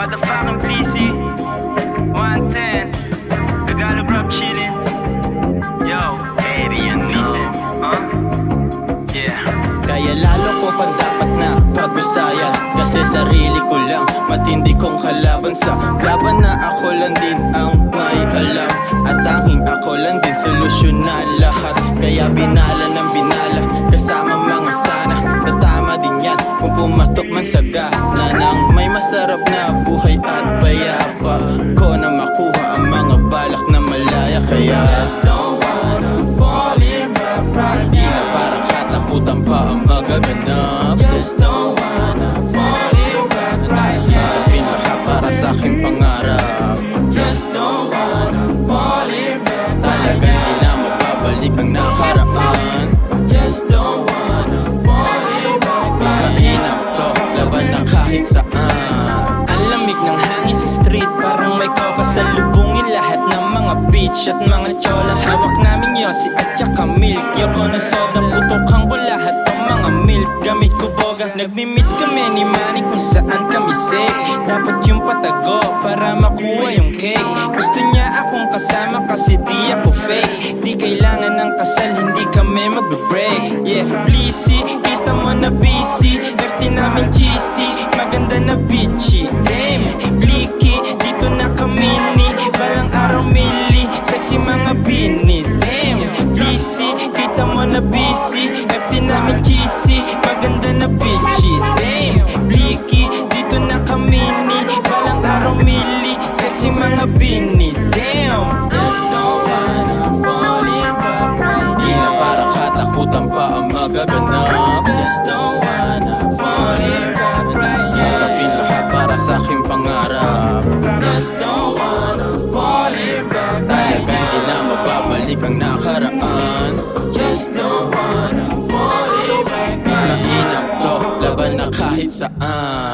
Motherfucking Bleezy 110 Tagalog rap chillin'. Yo, Eddie and listen, yeah. Kaya lalo ko pang dapat na pag-usayan, kasi sarili ko lang matindi kong kalaban. Sa laban na ako lang din ang may alam, at tanging ako lang din solusyonan lahat. Kaya binala ng binala kasama mga sana, tatama din yan kung pumatok man sa gana ng may masarap na buhay at payapa ko na makuha ang mga balak na malaya. Kaya just don't wanna fall in love right now. Di na parang katakutan pa ang magaganap. Just don't wanna fall in love right now. Pinaha para sa aking pangarap. Just don't wanna fall in love right now. Talagang di na mababalik ang nakaraan. Just don't wanna fall in love right now. Mas mainam to, laban na kahit saan. Ang lamig ng hangin sa street, parang may kakasalubungin lahat ng mga bitch at mga chola. Hawak namin yosi at saka milk. Yoko na soda, putokan ko lahat ng mga milk. Gamit ko boga, nagmimit kami ni Manny kung saan kami safe. Dapat yung patago para makuha yung cake. Gusto niya akong kasama kasi di ako fake. Di kailangan ng kasal, hindi kami magbe-break. Yeah, Bleezy, kita mo na busy. FT namin GC, maganda na bitchy. Damn, Blicky, dito na kami ni balang araw mili, sexy mga bini. Damn, Bleezy, kita mo na busy. FT namin GC, maganda na bitchy. Damn, Blicky, dito na kami ni balang araw mili, sexy mga bini. Damn, just don't wanna fall in love right Di na now. parang katakutan pa ang magaganap. Just don't wanna fall in love right now. Harapin lahat para sa aking pangarap. Just don't wanna fall in love right Talagang di na now. mababalik ang nakaraan. Just don't wanna fall in love Mas right mainam now. to, laban na kahit saan.